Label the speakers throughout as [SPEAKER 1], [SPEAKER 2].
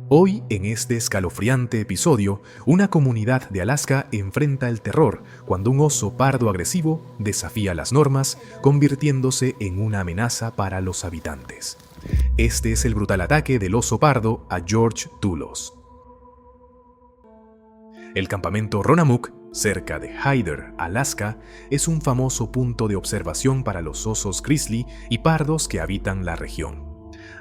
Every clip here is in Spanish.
[SPEAKER 1] Hoy, en este escalofriante episodio, una comunidad de Alaska enfrenta el terror cuando un oso pardo agresivo desafía las normas, convirtiéndose en una amenaza para los habitantes. Este es el brutal ataque del oso pardo a George Toulos. El campamento Roanoke, cerca de Hyder, Alaska, es un famoso punto de observación para los osos grizzly y pardos que habitan la región.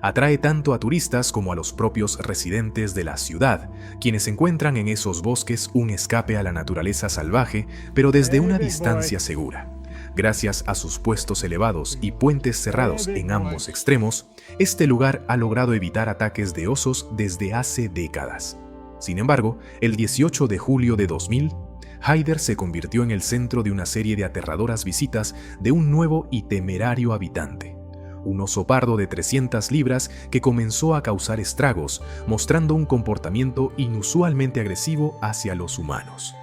[SPEAKER 1] Atrae tanto a turistas como a los propios residentes de la ciudad, quienes encuentran en esos bosques un escape a la naturaleza salvaje, pero desde una distancia segura. Gracias a sus puestos elevados y puentes cerrados en ambos extremos, este lugar ha logrado evitar ataques de osos desde hace décadas. Sin embargo, el 18 de julio de 2000, Hyder se convirtió en el centro de una serie de aterradoras visitas de un nuevo y temerario habitante. Un oso pardo de 300 libras que comenzó a causar estragos, mostrando un comportamiento inusualmente agresivo hacia los humanos.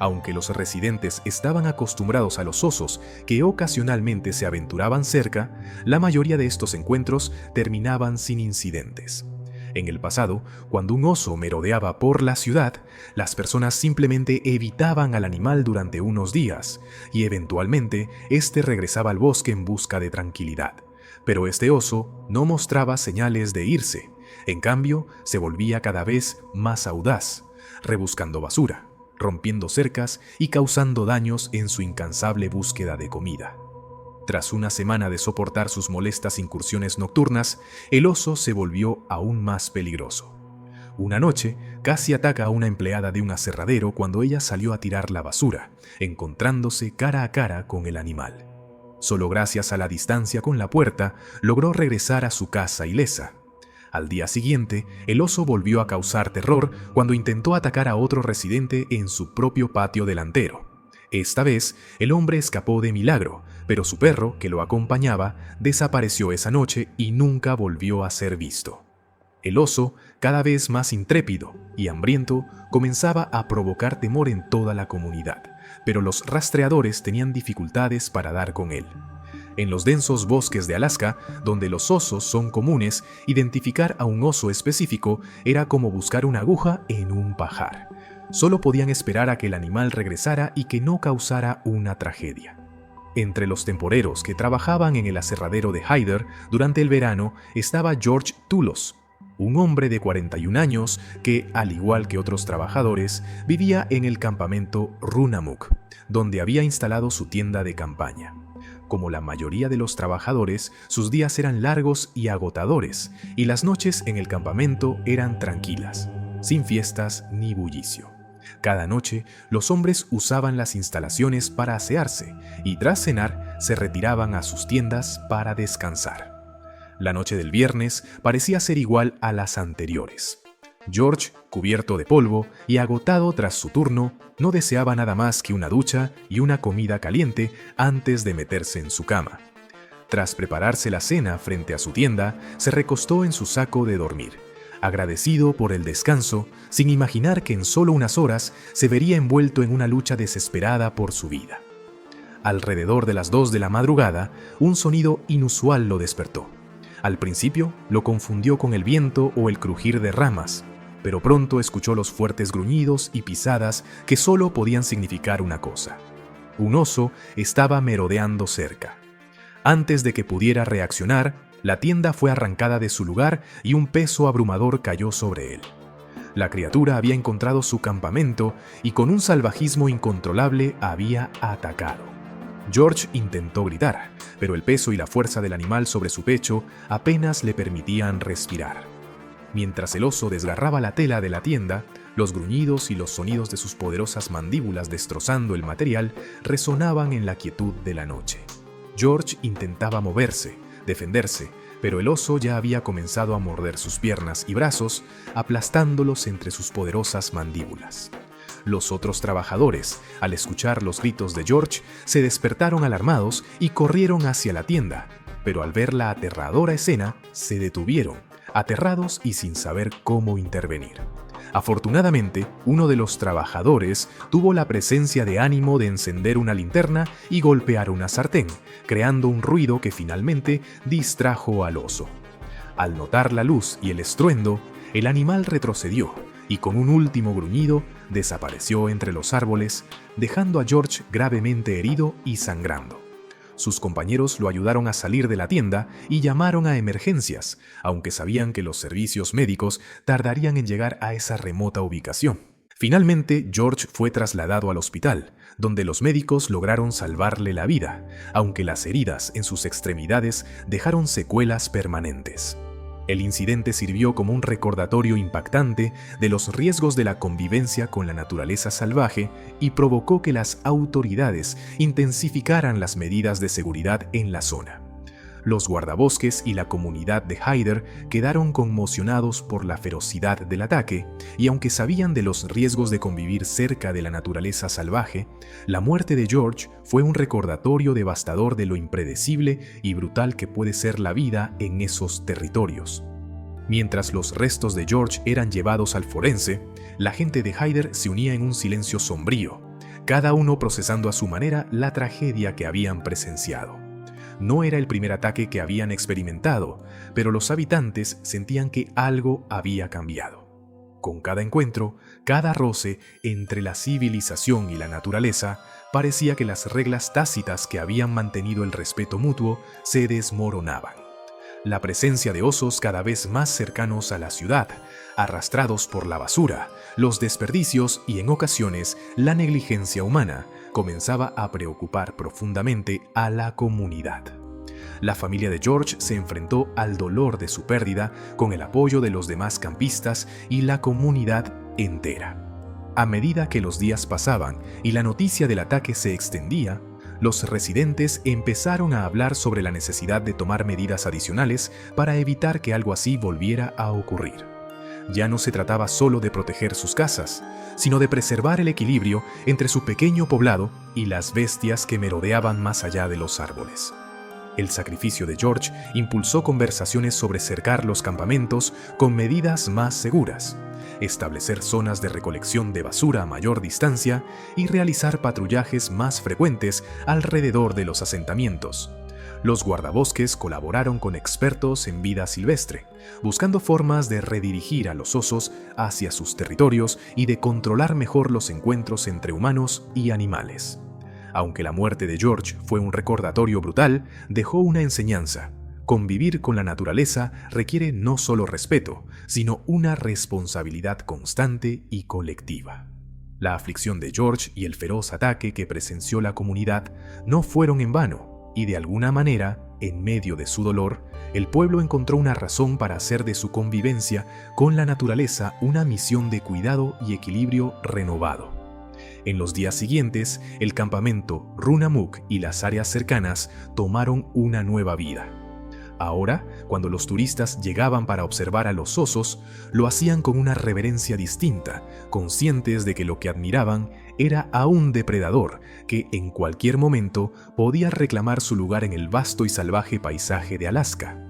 [SPEAKER 1] Aunque los residentes estaban acostumbrados a los osos que ocasionalmente se aventuraban cerca, la mayoría de estos encuentros terminaban sin incidentes. En el pasado, cuando un oso merodeaba por la ciudad, las personas simplemente evitaban al animal durante unos días, y eventualmente este regresaba al bosque en busca de tranquilidad. Pero este oso no mostraba señales de irse. En cambio, se volvía cada vez más audaz, rebuscando basura, rompiendo cercas y causando daños en su incansable búsqueda de comida. Tras una semana de soportar sus molestas incursiones nocturnas, el oso se volvió aún más peligroso. Una noche, casi ataca a una empleada de un aserradero cuando ella salió a tirar la basura, encontrándose cara a cara con el animal. Solo gracias a la distancia con la puerta, logró regresar a su casa ilesa. Al día siguiente, el oso volvió a causar terror cuando intentó atacar a otro residente en su propio patio delantero. Esta vez, el hombre escapó de milagro, pero su perro, que lo acompañaba, desapareció esa noche y nunca volvió a ser visto. El oso, cada vez más intrépido y hambriento, comenzaba a provocar temor en toda la comunidad, pero los rastreadores tenían dificultades para dar con él. En los densos bosques de Alaska, donde los osos son comunes, identificar a un oso específico era como buscar una aguja en un pajar. Solo podían esperar a que el animal regresara y que no causara una tragedia. Entre los temporeros que trabajaban en el aserradero de Hyder durante el verano estaba George Toulos, un hombre de 41 años que, al igual que otros trabajadores, vivía en el campamento Roanoke, donde había instalado su tienda de campaña. Como la mayoría de los trabajadores, sus días eran largos y agotadores, y las noches en el campamento eran tranquilas, sin fiestas ni bullicio. Cada noche, los hombres usaban las instalaciones para asearse, y tras cenar, se retiraban a sus tiendas para descansar. La noche del viernes parecía ser igual a las anteriores. George, cubierto de polvo y agotado tras su turno, no deseaba nada más que una ducha y una comida caliente antes de meterse en su cama. Tras prepararse la cena frente a su tienda, se recostó en su saco de dormir, agradecido por el descanso, sin imaginar que en solo unas horas se vería envuelto en una lucha desesperada por su vida. Alrededor de las 2 de la madrugada, un sonido inusual lo despertó. Al principio lo confundió con el viento o el crujir de ramas, pero pronto escuchó los fuertes gruñidos y pisadas que solo podían significar una cosa: un oso estaba merodeando cerca. Antes de que pudiera reaccionar, la tienda fue arrancada de su lugar y un peso abrumador cayó sobre él. La criatura había encontrado su campamento y con un salvajismo incontrolable había atacado. George intentó gritar, pero el peso y la fuerza del animal sobre su pecho apenas le permitían respirar. Mientras el oso desgarraba la tela de la tienda, los gruñidos y los sonidos de sus poderosas mandíbulas destrozando el material resonaban en la quietud de la noche. George intentaba moverse, defenderse, pero el oso ya había comenzado a morder sus piernas y brazos, aplastándolos entre sus poderosas mandíbulas. Los otros trabajadores, al escuchar los gritos de George, se despertaron alarmados y corrieron hacia la tienda, pero al ver la aterradora escena, se detuvieron, aterrados y sin saber cómo intervenir. Afortunadamente, uno de los trabajadores tuvo la presencia de ánimo de encender una linterna y golpear una sartén, creando un ruido que finalmente distrajo al oso. Al notar la luz y el estruendo, El animal retrocedió y con un último gruñido desapareció entre los árboles, dejando a George gravemente herido y sangrando. Sus compañeros lo ayudaron a salir de la tienda y llamaron a emergencias, aunque sabían que los servicios médicos tardarían en llegar a esa remota ubicación. Finalmente, George fue trasladado al hospital, donde los médicos lograron salvarle la vida, aunque las heridas en sus extremidades dejaron secuelas permanentes. El incidente sirvió como un recordatorio impactante de los riesgos de la convivencia con la naturaleza salvaje y provocó que las autoridades intensificaran las medidas de seguridad en la zona. Los guardabosques y la comunidad de Hyder quedaron conmocionados por la ferocidad del ataque, y aunque sabían de los riesgos de convivir cerca de la naturaleza salvaje, la muerte de George fue un recordatorio devastador de lo impredecible y brutal que puede ser la vida en esos territorios. Mientras los restos de George eran llevados al forense, la gente de Hyder se unía en un silencio sombrío, cada uno procesando a su manera la tragedia que habían presenciado. No era el primer ataque que habían experimentado, pero los habitantes sentían que algo había cambiado. Con cada encuentro, cada roce entre la civilización y la naturaleza, parecía que las reglas tácitas que habían mantenido el respeto mutuo se desmoronaban. La presencia de osos cada vez más cercanos a la ciudad, arrastrados por la basura, los desperdicios y en ocasiones la negligencia humana, comenzaba a preocupar profundamente a la comunidad. La familia de George se enfrentó al dolor de su pérdida con el apoyo de los demás campistas y la comunidad entera. A medida que los días pasaban y la noticia del ataque se extendía, los residentes empezaron a hablar sobre la necesidad de tomar medidas adicionales para evitar que algo así volviera a ocurrir. Ya no se trataba solo de proteger sus casas, sino de preservar el equilibrio entre su pequeño poblado y las bestias que merodeaban más allá de los árboles. El sacrificio de George impulsó conversaciones sobre cercar los campamentos con medidas más seguras, establecer zonas de recolección de basura a mayor distancia y realizar patrullajes más frecuentes alrededor de los asentamientos. Los guardabosques colaboraron con expertos en vida silvestre, buscando formas de redirigir a los osos hacia sus territorios y de controlar mejor los encuentros entre humanos y animales. Aunque la muerte de George fue un recordatorio brutal, dejó una enseñanza. Convivir con la naturaleza requiere no solo respeto, sino una responsabilidad constante y colectiva. La aflicción de George y el feroz ataque que presenció la comunidad no fueron en vano. Y de alguna manera, en medio de su dolor, el pueblo encontró una razón para hacer de su convivencia con la naturaleza una misión de cuidado y equilibrio renovado. En los días siguientes, el campamento Runamuk y las áreas cercanas tomaron una nueva vida. Ahora, cuando los turistas llegaban para observar a los osos, lo hacían con una reverencia distinta, conscientes de que lo que admiraban era a un depredador que en cualquier momento podía reclamar su lugar en el vasto y salvaje paisaje de Alaska.